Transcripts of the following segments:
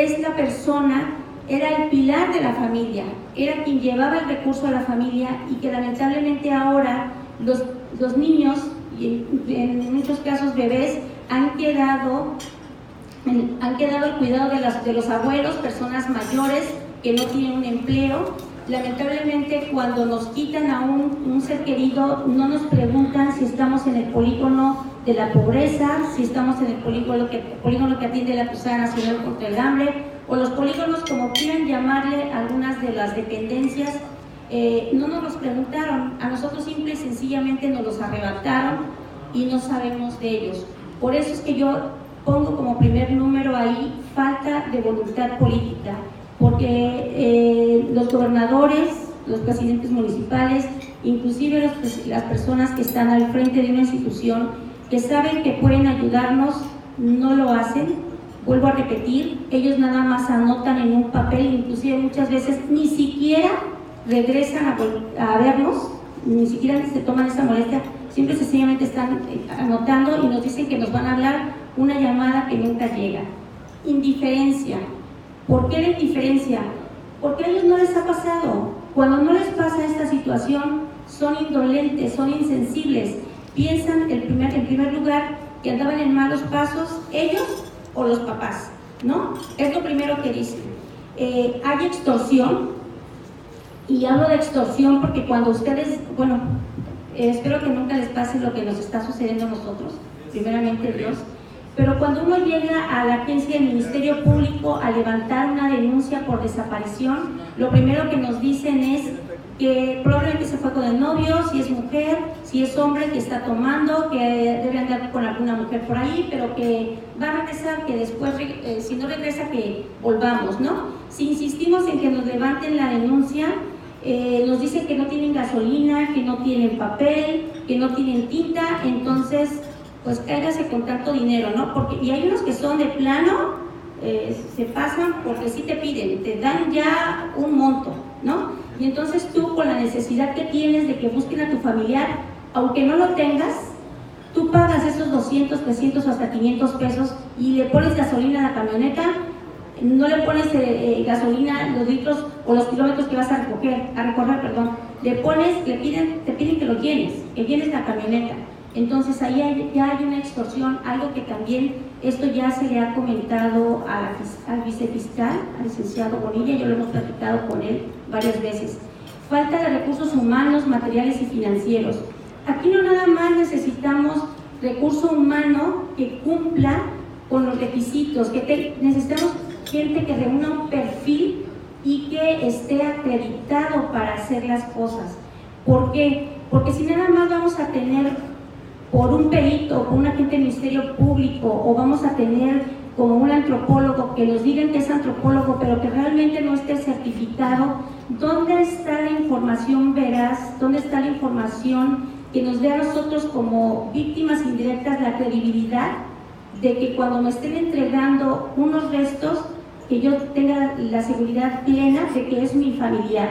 es la persona, era el pilar de la familia, era quien llevaba el recurso a la familia, y que lamentablemente ahora los niños, y en muchos casos bebés, han quedado al cuidado de los abuelos, personas mayores que no tienen un empleo. Lamentablemente, cuando nos quitan a un ser querido, no nos preguntan si estamos en el polígono de la pobreza, si estamos en el polígono que atiende la Cruzada Nacional contra el Hambre, o los polígonos, como quieran llamarle algunas de las dependencias. No nos los preguntaron, a nosotros simple y sencillamente nos los arrebataron y no sabemos de ellos. Por eso es que yo pongo como primer número ahí falta de voluntad política, porque los gobernadores, los presidentes municipales, inclusive las personas que están al frente de una institución que saben que pueden ayudarnos, no lo hacen. Vuelvo a repetir, ellos nada más anotan en un papel, inclusive muchas veces ni siquiera regresan a vernos, ni siquiera se toman esa molestia, siempre sencillamente están anotando y nos dicen que nos van a hablar una llamada que nunca llega. Indiferencia. ¿Por qué la indiferencia? Porque a ellos no les ha pasado. Cuando no les pasa esta situación, son indolentes, son insensibles. Piensan en primer lugar que andaban en malos pasos ellos o los papás, ¿no? Es lo primero que dicen. Hay extorsión, y hablo de extorsión porque cuando ustedes, bueno, espero que nunca les pase lo que nos está sucediendo a nosotros, primeramente Dios, pero cuando uno llega a la agencia del Ministerio Público a levantar una denuncia por desaparición, lo primero que nos dicen es que probablemente se fue con el novio, si es mujer, si es hombre, que está tomando, que debe andar con alguna mujer por ahí, pero que va a regresar, que después, si no regresa, que volvamos, ¿no? Si insistimos en que nos levanten la denuncia, nos dicen que no tienen gasolina, que no tienen papel, que no tienen tinta, entonces pues cáigase con tanto dinero, ¿no? Y hay unos que son de plano, se pasan porque sí te piden, te dan ya un monto, ¿no? Y entonces tú, con la necesidad que tienes de que busquen a tu familiar, aunque no lo tengas, tú pagas esos 200, 300 o hasta 500 pesos y le pones gasolina a la camioneta. No le pones gasolina, los litros o los kilómetros que vas a recorrer, le pones, te piden que lo llenes la camioneta. Entonces ahí ya hay una extorsión, algo que también, esto ya se le ha comentado al vicefiscal, al licenciado Bonilla, yo lo hemos platicado con él varias veces. Falta de recursos humanos, materiales y financieros. Aquí no nada más necesitamos recurso humano que cumpla con los requisitos, necesitamos gente que reúna un perfil y que esté acreditado para hacer las cosas. ¿Por qué? Porque si nada más vamos a tener por un perito, por un agente del Ministerio Público, o vamos a tener como un antropólogo que nos digan que es antropólogo, pero que realmente no esté certificado, ¿dónde está la información veraz? ¿Dónde está la información que nos dé a nosotros como víctimas indirectas la credibilidad de que cuando me estén entregando unos restos, que yo tenga la seguridad plena de que es mi familiar?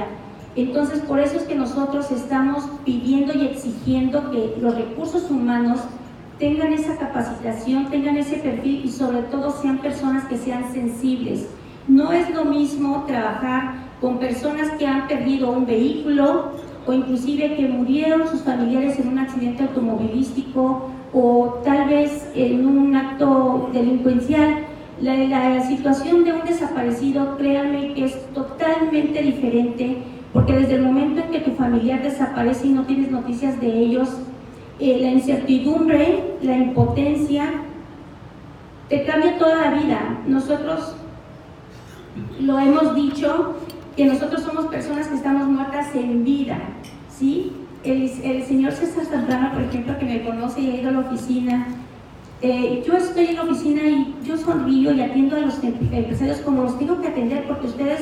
Entonces, por eso es que nosotros estamos pidiendo y exigiendo que los recursos humanos tengan esa capacitación, tengan ese perfil y sobre todo sean personas que sean sensibles. No es lo mismo trabajar con personas que han perdido un vehículo o inclusive que murieron sus familiares en un accidente automovilístico o tal vez en un acto delincuencial. La situación de un desaparecido, créanme que es totalmente diferente, porque desde el momento en que tu familiar desaparece y no tienes noticias de ellos, la incertidumbre, la impotencia, te cambia toda la vida. Nosotros lo hemos dicho, que nosotros somos personas que estamos muertas en vida, ¿sí? El señor César Zambrano, por ejemplo, que me conoce y ha ido a la oficina, yo estoy en la oficina y yo sonrío y atiendo a los empresarios como los tengo que atender, porque ustedes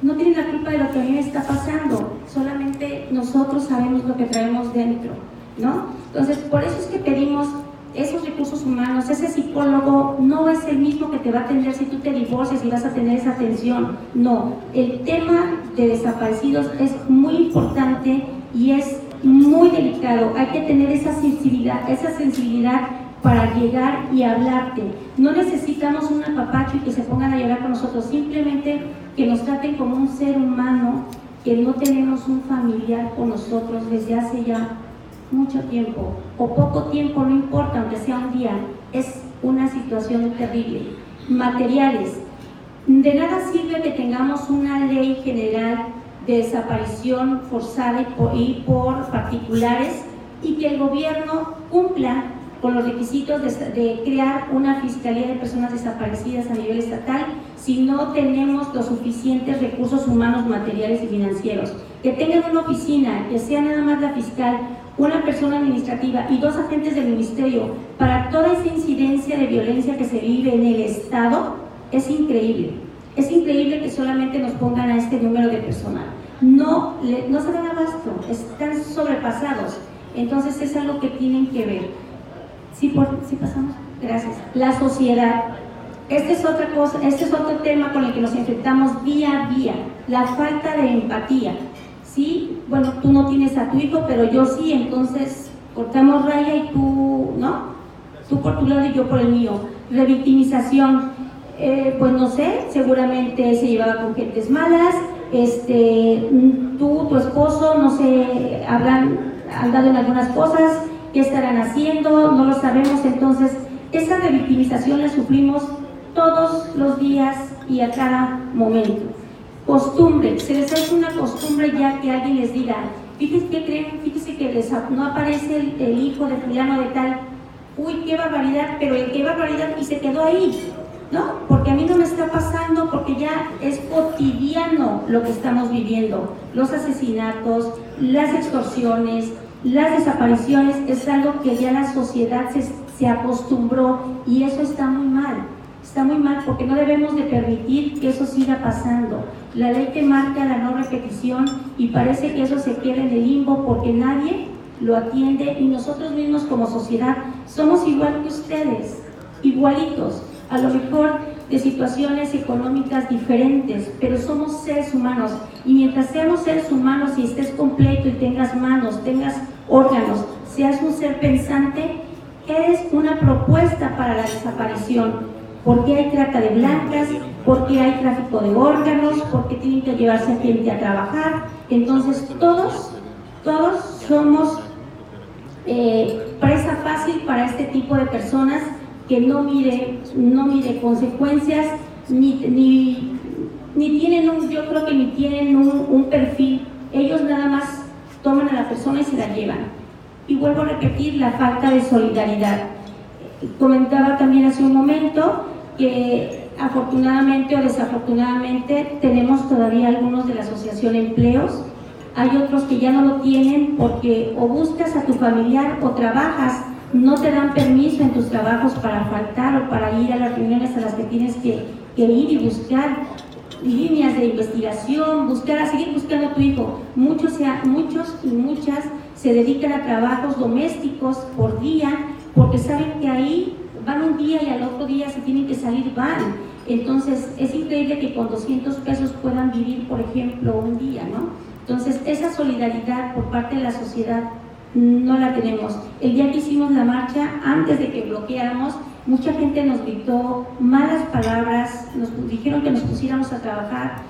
no tienen la culpa de lo que a mí me está pasando, solamente nosotros sabemos lo que traemos dentro, ¿no? Entonces, por eso es que pedimos esos recursos humanos. Ese psicólogo no es el mismo que te va a atender si tú te divorcias y vas a tener esa atención. No, el tema de desaparecidos es muy importante y es muy delicado. Hay que tener esa sensibilidad para llegar y hablarte. No necesitamos un apapacho y que se pongan a llorar con nosotros, simplemente que nos traten como un ser humano, que no tenemos un familiar con nosotros desde hace ya mucho tiempo, o poco tiempo, no importa, aunque sea un día, es una situación terrible. Materiales. De nada sirve que tengamos una ley general de desaparición forzada y por particulares y que el gobierno cumpla con los requisitos de crear una fiscalía de personas desaparecidas a nivel estatal si no tenemos los suficientes recursos humanos, materiales y financieros. Que tengan una oficina, que sea nada más la fiscal, una persona administrativa y 2 agentes del ministerio para toda esa incidencia de violencia que se vive en el Estado, es increíble. Es increíble que solamente nos pongan a este número de personal. No se dan abasto, están sobrepasados. Entonces es algo que tienen que ver. Sí, pasamos. Gracias. La sociedad. Este es otra cosa, este es otro tema con el que nos enfrentamos día a día. La falta de empatía. Sí, bueno, tú no tienes a tu hijo, pero yo sí, entonces cortamos raya y tú, ¿no? Tú por tu lado y yo por el mío. Revictimización. Pues no sé, seguramente se llevaba con gentes malas. Tú, tu esposo, no sé, habrán andado en algunas cosas. ¿Qué estarán haciendo? No lo sabemos. Entonces, esa revictimización la sufrimos todos los días y a cada momento. Costumbre, se les hace una costumbre ya que alguien les diga, fíjense que creen, fíjense que no aparece el hijo de fulano de tal, uy, qué barbaridad, pero qué barbaridad, y se quedó ahí, ¿no? Porque a mí no me está pasando, porque ya es cotidiano lo que estamos viviendo, los asesinatos, las extorsiones, las desapariciones, es algo que ya la sociedad se acostumbró y eso está muy mal porque no debemos de permitir que eso siga pasando. La ley que marca la no repetición y parece que eso se queda en el limbo porque nadie lo atiende y nosotros mismos como sociedad somos igual que ustedes, igualitos, a lo mejor de situaciones económicas diferentes, pero somos seres humanos y mientras seamos seres humanos y estés completo y tengas manos, tengas órganos, seas un ser pensante, eres una propuesta para la desaparición, porque hay trata de blancas, porque hay tráfico de órganos, porque tienen que llevarse a gente a trabajar. Entonces todos somos presa fácil para este tipo de personas que no mide consecuencias, ni tienen yo creo que ni tienen un perfil. Ellos nada más toman a la persona y se la llevan. Y vuelvo a repetir, la falta de solidaridad. Comentaba también hace un momento que afortunadamente o desafortunadamente tenemos todavía algunos de la Asociación Empleos. Hay otros que ya no lo tienen porque o buscas a tu familiar o trabajas, no te dan permiso en tus trabajos para faltar o para ir a las reuniones a las que tienes que ir y buscar líneas de investigación, seguir buscando a tu hijo. Muchos y muchas se dedican a trabajos domésticos por día porque saben que ahí van un día y al otro día si tienen que salir van. Entonces es increíble que con 200 pesos puedan vivir, por ejemplo, un día, ¿no? Entonces esa solidaridad por parte de la sociedad no la tenemos. El día que hicimos la marcha, antes de que bloqueáramos, mucha gente nos gritó malas palabras, nos dijeron que nos pusiéramos a trabajar.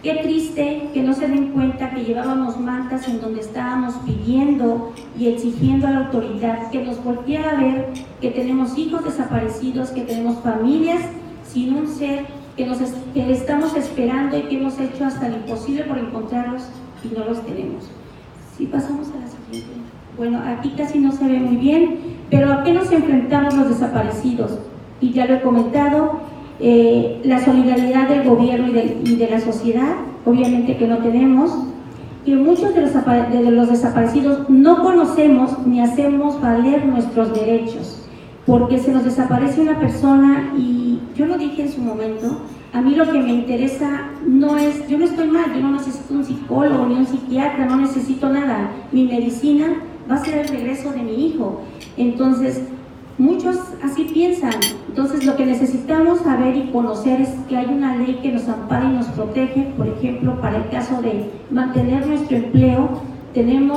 Qué triste que no se den cuenta que llevábamos mantas en donde estábamos pidiendo y exigiendo a la autoridad que nos volteara a ver que tenemos hijos desaparecidos, que tenemos familias sin un ser, que estamos esperando y que hemos hecho hasta lo imposible por encontrarlos y no los tenemos. Sí, pasamos a la siguiente. Bueno, aquí casi no se ve muy bien, pero ¿a qué nos enfrentamos los desaparecidos? Y ya lo he comentado, la solidaridad del gobierno y de la sociedad, obviamente que no tenemos, que muchos de los desaparecidos no conocemos ni hacemos valer nuestros derechos, porque se nos desaparece una persona y yo lo dije en su momento, a mí lo que me interesa no es, yo no estoy mal, yo no necesito un psicólogo ni un psiquiatra, no necesito nada, mi medicina va a ser el regreso de mi hijo. Entonces, muchos así piensan. Entonces, lo que necesitamos saber y conocer es que hay una ley que nos ampara y nos protege. Por ejemplo, para el caso de mantener nuestro empleo, tienen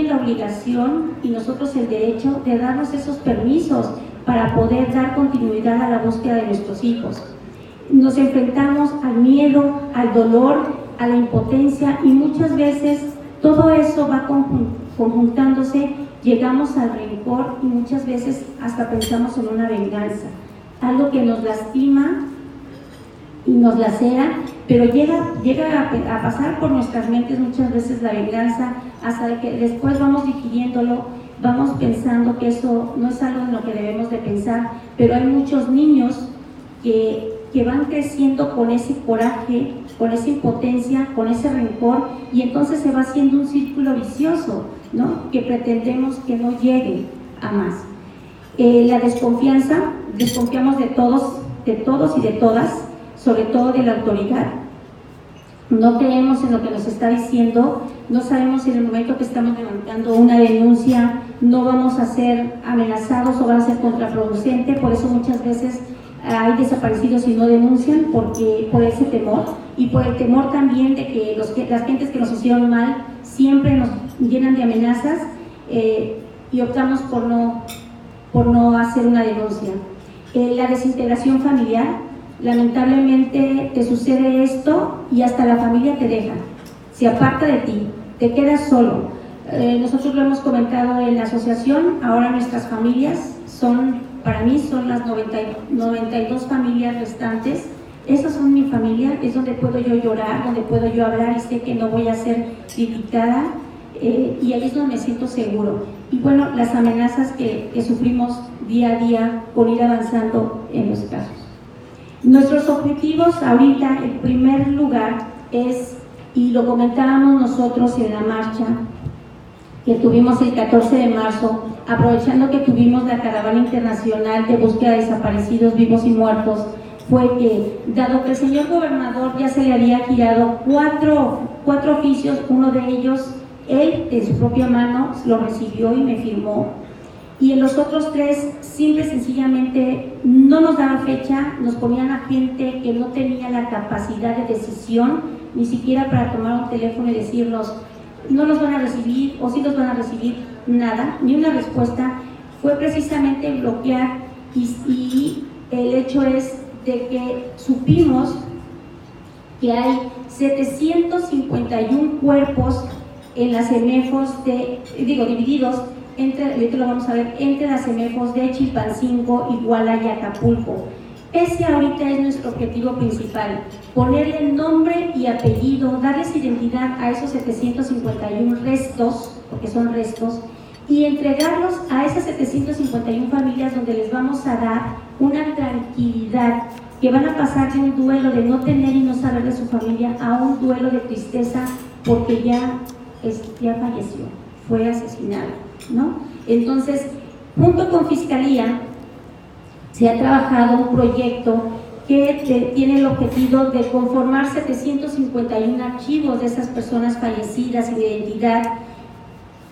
la obligación y nosotros el derecho de darnos esos permisos para poder dar continuidad a la búsqueda de nuestros hijos. Nos enfrentamos al miedo, al dolor, a la impotencia y muchas veces todo eso va conjuntándose, llegamos al rencor y muchas veces hasta pensamos en una venganza, algo que nos lastima y nos lacera, pero llega a pasar por nuestras mentes muchas veces la venganza, hasta que después vamos digiriéndolo, vamos pensando que eso no es algo en lo que debemos de pensar, pero hay muchos niños que van creciendo con ese coraje, con esa impotencia, con ese rencor, y entonces se va haciendo un círculo vicioso, ¿no? Que pretendemos que no llegue a más. La desconfianza, desconfiamos de todos y de todas, sobre todo de la autoridad. No creemos en lo que nos está diciendo, no sabemos si en el momento que estamos levantando una denuncia no vamos a ser amenazados o va a ser contraproducente. Por eso muchas veces hay desaparecidos y no denuncian, por ese temor, y por el temor también de que las gentes que nos hicieron mal siempre nos llenan de amenazas, y optamos por no hacer una denuncia. La desintegración familiar, lamentablemente te sucede esto y hasta la familia te deja, se aparta de ti, te quedas solo. Nosotros lo hemos comentado en la asociación, ahora nuestras familias para mí son las 92 familias restantes. Esas son mi familia, es donde puedo yo llorar, donde puedo yo hablar y sé que no voy a ser criticada, y ahí es donde me siento seguro. Y bueno, las amenazas que sufrimos día a día por ir avanzando en los casos. Nuestros objetivos ahorita, en primer lugar, es, y lo comentábamos nosotros en la marcha que tuvimos el 14 de marzo, aprovechando que tuvimos la caravana internacional de búsqueda de desaparecidos vivos y muertos, fue que, dado que el señor gobernador ya se le había girado cuatro oficios, uno de ellos, él de su propia mano lo recibió y me firmó, y en los otros 3, simple y sencillamente, no nos daba fecha, nos ponían a gente que no tenía la capacidad de decisión, ni siquiera para tomar un teléfono y decirnos, no los van a recibir, o sí los van a recibir, nada, ni una respuesta. Fue precisamente bloquear, y el hecho es de que supimos que hay 751 cuerpos en las CEMEFOS divididos ahorita lo vamos a ver, entre las CEMEFOS de Chilpancingo, Iguala y Acapulco. Ese ahorita es nuestro objetivo principal, ponerle nombre y apellido, darles identidad a esos 751 restos, porque son restos, y entregarlos a esas 751 familias donde les vamos a dar una tranquilidad, que van a pasar de un duelo de no tener y no saber de su familia a un duelo de tristeza porque ya falleció, fue asesinado, ¿no? Entonces, junto con Fiscalía, se ha trabajado un proyecto que tiene el objetivo de conformar 751 archivos de esas personas fallecidas y de identidad.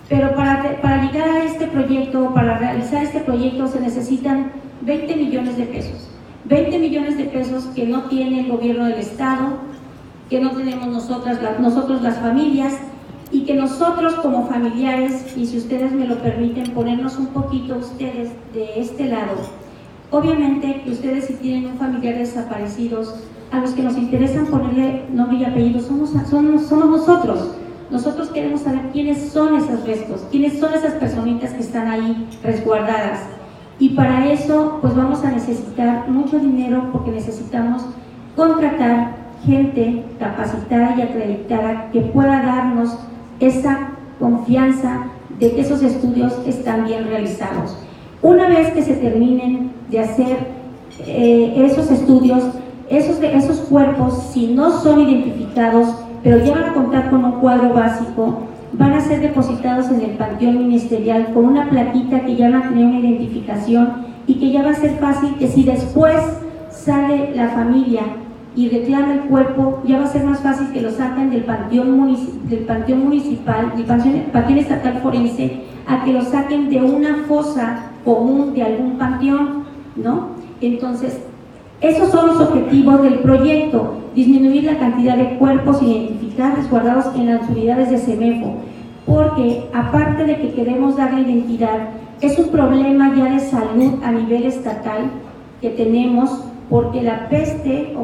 Pero para llegar a este proyecto, para realizar este proyecto, se necesitan 20 millones de pesos. 20 millones de pesos que no tiene el gobierno del Estado, que no tenemos nosotros las familias, y que nosotros como familiares, y si ustedes me lo permiten, ponernos un poquito ustedes de este lado. Obviamente que ustedes, si tienen un familiar desaparecidos, a los que nos interesan ponerle nombre y apellido somos nosotros. Nosotros queremos saber quiénes son esos restos, quiénes son esas personitas que están ahí resguardadas. Y para eso, pues vamos a necesitar mucho dinero, porque necesitamos contratar gente capacitada y acreditada que pueda darnos esa confianza de que esos estudios están bien realizados. Una vez que se terminen de hacer esos estudios, esos cuerpos, si no son identificados, pero ya van a contar con un cuadro básico, van a ser depositados en el panteón ministerial con una plaquita que ya va a tener una identificación, y que ya va a ser fácil que si después sale la familia y reclama el cuerpo, ya va a ser más fácil que lo saquen del panteón municipal, del panteón estatal forense, a que lo saquen de una fosa común de algún panteón, ¿no? Entonces, esos son los objetivos del proyecto: disminuir la cantidad de cuerpos identificados resguardados en las unidades de CEMEFO, porque aparte de que queremos darle identidad, Es un problema ya de salud a nivel estatal que tenemos porque la peste